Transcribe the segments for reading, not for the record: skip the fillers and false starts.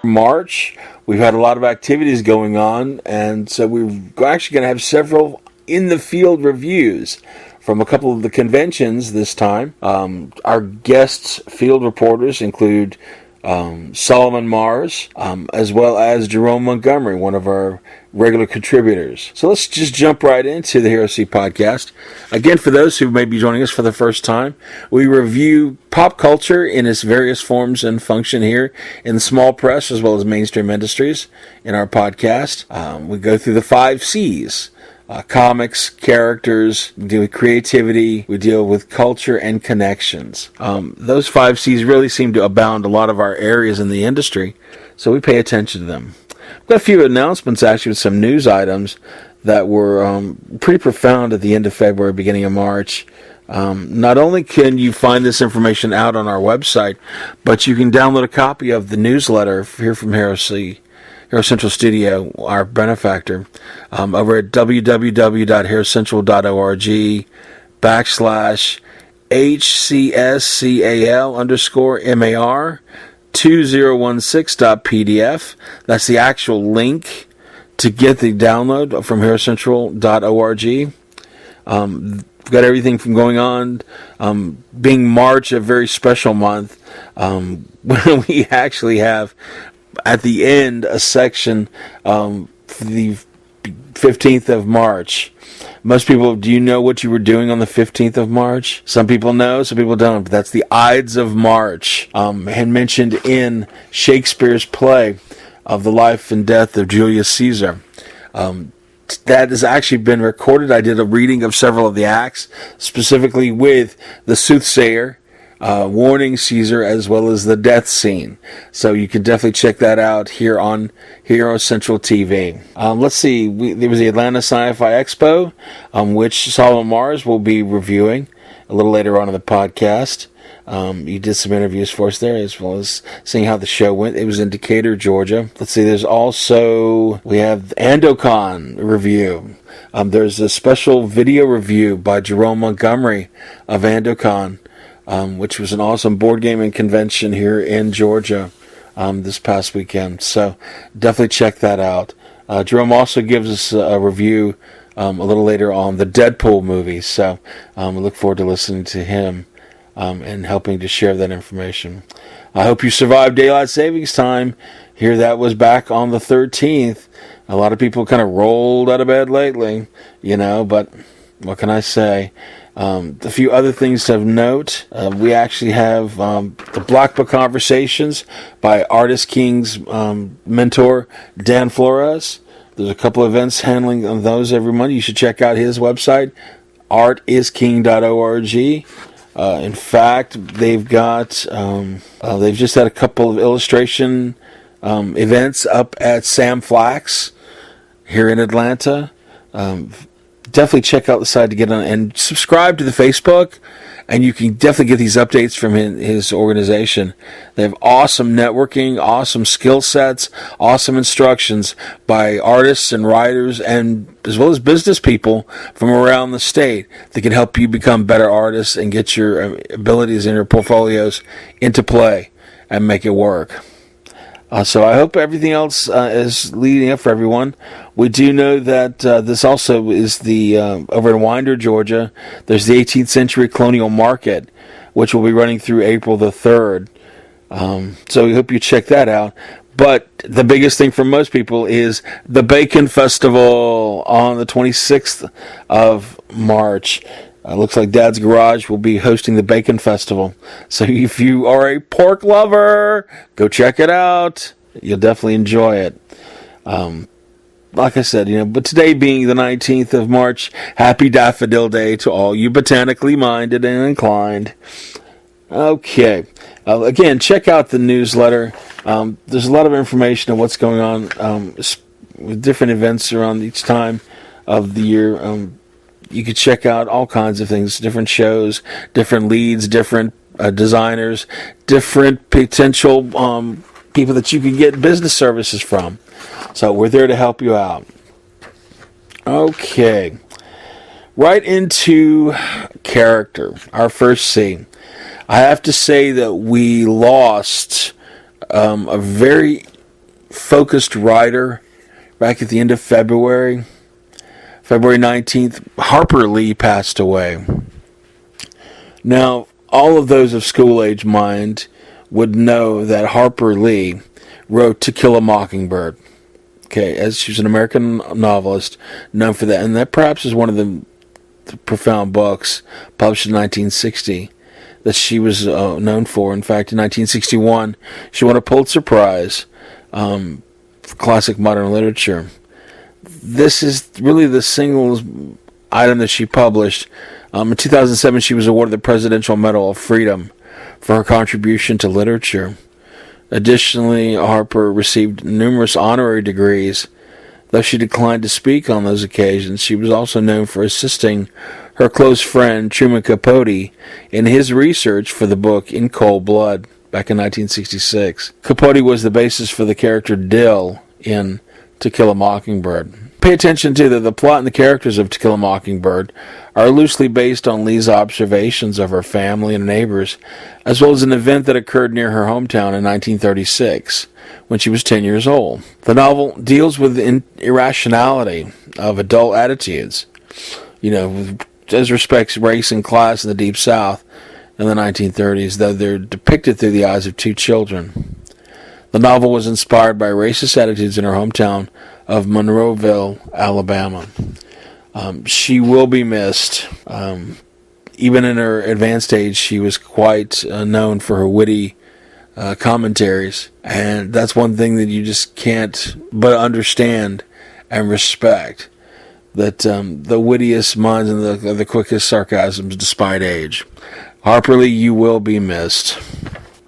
March. We've had a lot of activities going on, and so we're actually going to have several in-the-field reviews from a couple of the conventions this time. Our guests, field reporters, include Solomon Mars, as well as Jerome Montgomery, one of our regular contributors. So let's just jump right into the HeroC podcast. Again, for those who may be joining us for the first time, we review pop culture in its various forms and function here in the small press as well as mainstream industries in our podcast. We go through the 5 C's. Comics, characters, we deal with creativity, we deal with culture and connections. Those 5 C's really seem to abound a lot of our areas in the industry, so we pay attention to them. We've got a few announcements actually with some news items that were pretty profound at the end of February, beginning of March. Not only can you find this information out on our website, but you can download a copy of the newsletter here from HeroC. Hero Central Studio, our benefactor, over at www.herocentral.org/HCSCAL_MAR 2016.pdf. That's the actual link to get the download from herocentral.org. We've got everything from going on, being March, a very special month, when we actually have at the end a section for the 15th of March. Most people, do you know what you were doing on the 15th of March? Some people know, some people don't, but that's the Ides of March, and mentioned in Shakespeare's play of the life and death of Julius Caesar. That has actually been recorded. I did a reading of several of the acts, specifically with the soothsayer, warning Caesar, as well as the death scene. So you can definitely check that out here on Hero Central TV. Let's see, there was the Atlanta Sci-Fi Expo, which Solomon Mars will be reviewing a little later on in the podcast. You did some interviews for us there, as well as seeing how the show went. It was in Decatur, Georgia. Let's see, we have the AndoCon review. There's a special video review by Jerome Montgomery of AndoCon, which was an awesome board gaming convention here in Georgia this past weekend. So definitely check that out. Jerome also gives us a review a little later on the Deadpool movie. So we look forward to listening to him and helping to share that information. I hope you survived Daylight Savings Time. Here that was back on the 13th. A lot of people kind of rolled out of bed lately, but what can I say? A few other things of note. We actually have the Black Book Conversations by Artist King's mentor, Dan Flores. There's a couple of events handling of those every month. You should check out his website, artisking.org. In fact, they've just had a couple of illustration events up at Sam Flax here in Atlanta. Definitely check out the site to get on and subscribe to the Facebook, and you can definitely get these updates from his organization. They have awesome networking, awesome skill sets, awesome instructions by artists and writers, and as well as business people from around the state that can help you become better artists and get your abilities and your portfolios into play and make it work. So I hope everything else is leading up for everyone. We do know that this also is the over in Winder, Georgia. There's the 18th Century Colonial Market, which will be running through April the 3rd. So we hope you check that out. But the biggest thing for most people is the Bacon Festival on the 26th of March. Looks like Dad's Garage will be hosting the Bacon Festival. So if you are a pork lover, go check it out. You'll definitely enjoy it. Like I said, but today being the 19th of March, happy Daffodil Day to all you botanically minded and inclined. Okay. Again, check out the newsletter. There's a lot of information on what's going on with different events around each time of the year. You could check out all kinds of things, different shows, different leads, different designers, different potential people that you can get business services from. So we're there to help you out. Okay. Right into character, our first C. I have to say that we lost a very focused writer back at the end of February. February 19th, Harper Lee passed away. Now, all of those of school-age mind would know that Harper Lee wrote To Kill a Mockingbird. Okay, as she was an American novelist known for that, and that perhaps is one of the profound books published in 1960 that she was known for. In fact, in 1961, she won a Pulitzer Prize for classic modern literature. This is really the single item that she published. In 2007, she was awarded the Presidential Medal of Freedom for her contribution to literature. Additionally, Harper received numerous honorary degrees. Though she declined to speak on those occasions, she was also known for assisting her close friend Truman Capote in his research for the book In Cold Blood back in 1966. Capote was the basis for the character Dill in To Kill a Mockingbird. Pay attention to that the plot and the characters of To Kill a Mockingbird are loosely based on Lee's observations of her family and neighbors, as well as an event that occurred near her hometown in 1936, when she was 10 years old. The novel deals with the irrationality of adult attitudes, as respects race and class in the Deep South in the 1930s, though they're depicted through the eyes of two children. The novel was inspired by racist attitudes in her hometown of Monroeville, Alabama. She will be missed. Even in her advanced age, she was quite known for her witty commentaries, and that's one thing that you just can't but understand and respect, that the wittiest minds and the quickest sarcasms despite age. Harper Lee, you will be missed.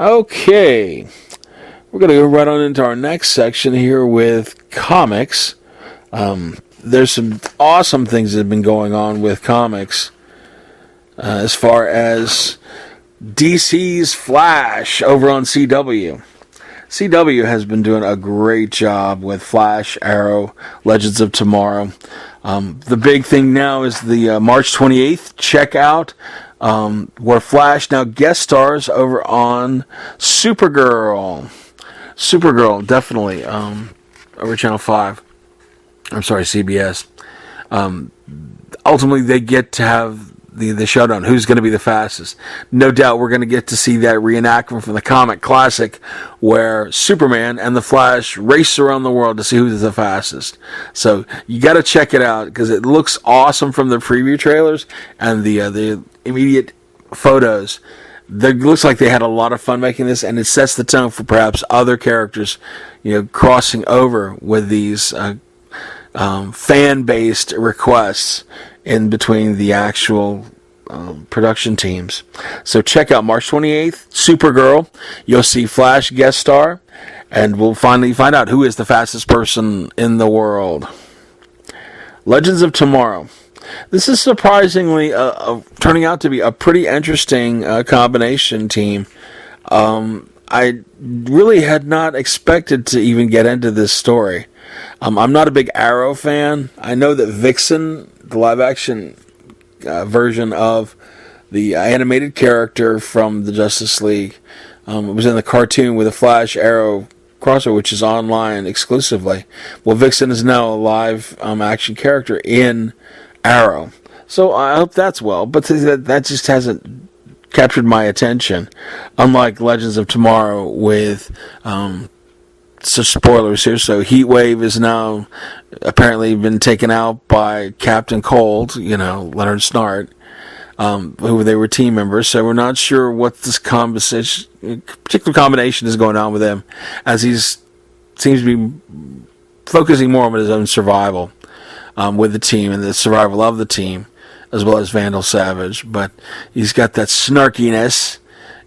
Okay, we're going to go right on into our next section here with comics. There's some awesome things that have been going on with comics as far as DC's Flash over on CW. CW has been doing a great job with Flash, Arrow, Legends of Tomorrow. The big thing now is the March 28th checkout, where Flash now guest stars over on Supergirl. Supergirl, definitely, over Channel 5. I'm sorry, CBS. Ultimately, they get to have the showdown. Who's going to be the fastest? No doubt we're going to get to see that reenactment from the comic classic where Superman and the Flash race around the world to see who's the fastest. So you got to check it out because it looks awesome from the preview trailers and the immediate photos. It looks like they had a lot of fun making this, and it sets the tone for perhaps other characters, crossing over with these fan-based requests in between the actual production teams. So check out March 28th, Supergirl. You'll see Flash guest star, and we'll finally find out who is the fastest person in the world. Legends of Tomorrow. This is surprisingly turning out to be a pretty interesting combination team. I really had not expected to even get into this story. I'm not a big Arrow fan. I know that Vixen, the live-action version of the animated character from the Justice League, was in the cartoon with a Flash Arrow crossover, which is online exclusively. Well, Vixen is now a live action character in Arrow. So I hope that's well, but that just hasn't captured my attention. Unlike Legends of Tomorrow with so spoilers here. So Heatwave is now apparently been taken out by Captain Cold, Leonard Snart, who they were team members. So we're not sure what this particular combination is going on with him, as he's seems to be focusing more on his own survival with the team and the survival of the team, as well as Vandal Savage. But he's got that snarkiness,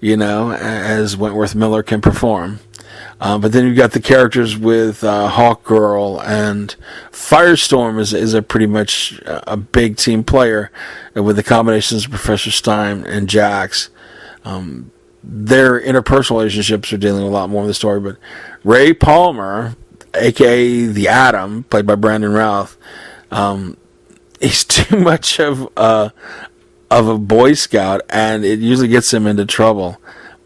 as Wentworth Miller can perform. But then you've got the characters with Hawkgirl, and Firestorm is a pretty much a big team player with the combinations of Professor Stein and Jax. Their interpersonal relationships are dealing with a lot more in the story, but Ray Palmer, a.k.a. The Atom, played by Brandon Routh, he's too much of a Boy Scout, and it usually gets him into trouble.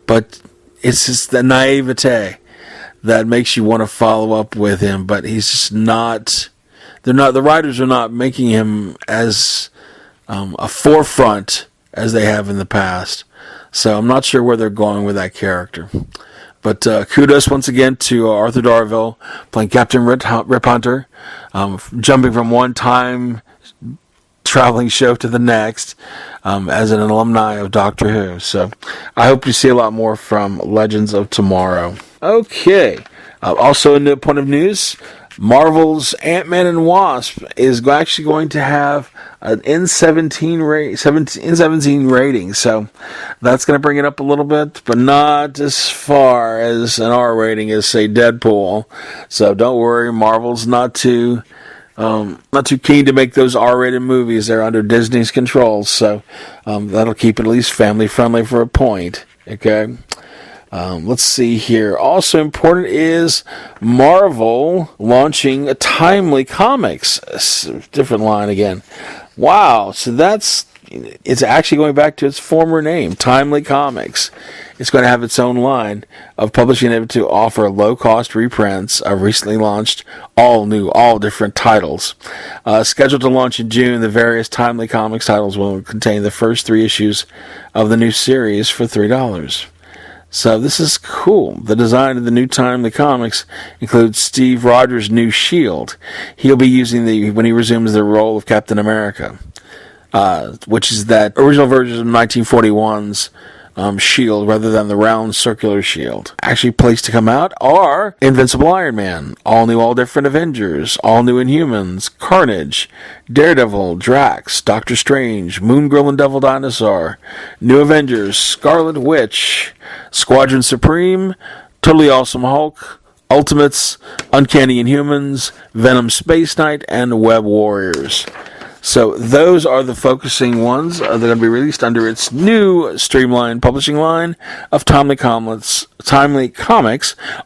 But it's just the naivete that makes you want to follow up with him, but he's just not. The writers are not making him as a forefront as they have in the past. So I'm not sure where they're going with that character. But kudos once again to Arthur Darvill playing Captain Rip Hunter, jumping from one time traveling show to the next as an alumni of Doctor Who. So I hope you see a lot more from Legends of Tomorrow. Okay. Also, in the point of news, Marvel's Ant-Man and Wasp is actually going to have an N17 rating, so that's going to bring it up a little bit, but not as far as an R rating as, say, Deadpool. So don't worry, Marvel's not too keen to make those R-rated movies. They're under Disney's control, so that'll keep it at least family-friendly for a point. Okay. Let's see here. Also important is Marvel launching a Timely Comics. Different line again. Wow. So it's actually going back to its former name, Timely Comics. It's going to have its own line of publishing able to offer low-cost reprints of recently launched all different titles. Scheduled to launch in June, the various Timely Comics titles will contain the first 3 issues of the new series for $3. So this is cool. The design of the new Timely Comics includes Steve Rogers' new shield. He'll be using when he resumes the role of Captain America, which is that original version of 1941's shield rather than the round circular shield. Actually placed to come out are Invincible Iron Man, all new, all different Avengers, all new Inhumans, Carnage, Daredevil, Drax, Doctor Strange, Moon Girl and Devil Dinosaur, New Avengers, Scarlet Witch, Squadron Supreme, Totally Awesome Hulk, Ultimates, Uncanny Inhumans, Venom Space Knight, and Web Warriors. So those are the focusing ones. They're going to be released under its new streamlined publishing line of Timely Comics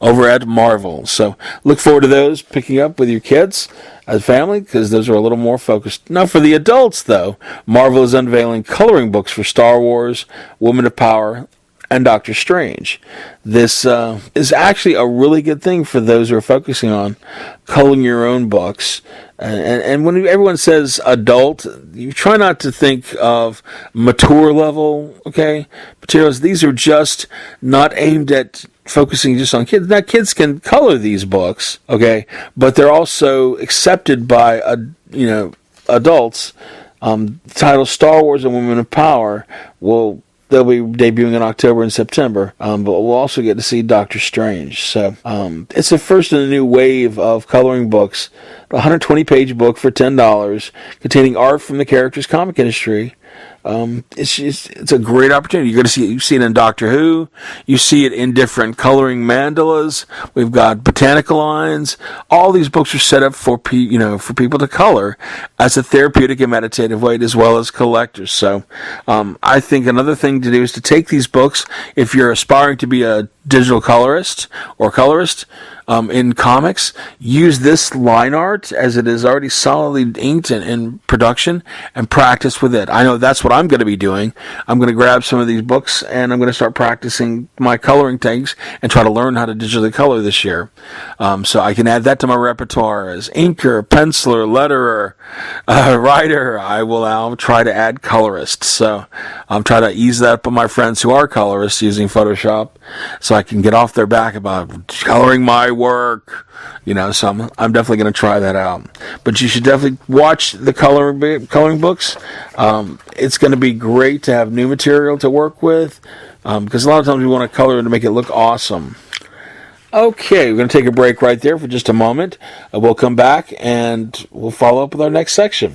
over at Marvel. So look forward to those picking up with your kids as family, because those are a little more focused. Now for the adults, though, Marvel is unveiling coloring books for Star Wars, Women of Power, and Doctor Strange. This is actually a really good thing for those who are focusing on coloring your own books. And when everyone says adult, you try not to think of mature level, okay, materials. These are just not aimed at focusing just on kids. Now, kids can color these books, okay, but they're also accepted by, adults. The title Star Wars and Women of Power they'll be debuting in October and September, but we'll also get to see Doctor Strange. So it's the first in a new wave of coloring books. A 120-page book for $10, containing art from the character's comic industry. It's a great opportunity. You're going to see it. You see it in Doctor Who. You see it in different coloring mandalas. We've got botanical lines. All these books are set up for people to color as a therapeutic and meditative way, as well as collectors. So, I think another thing to do is to take these books if you're aspiring to be a digital colorist or colorist. In comics, use this line art as it is already solidly inked in production and practice with it. I know that's what I'm going to be doing. I'm going to grab some of these books and I'm going to start practicing my coloring techniques and try to learn how to digitally color this year. So I can add that to my repertoire as inker, penciler, letterer, writer. I'll try to add colorist. So I'm trying to ease that up on my friends who are colorists using Photoshop so I can get off their back about coloring my work, so I'm definitely going to try that out. But you should definitely watch the coloring books. It's going to be great to have new material to work with, because a lot of times we want to color to make it look awesome. Okay, we're going to take a break right there for just a moment. We'll come back and we'll follow up with our next section.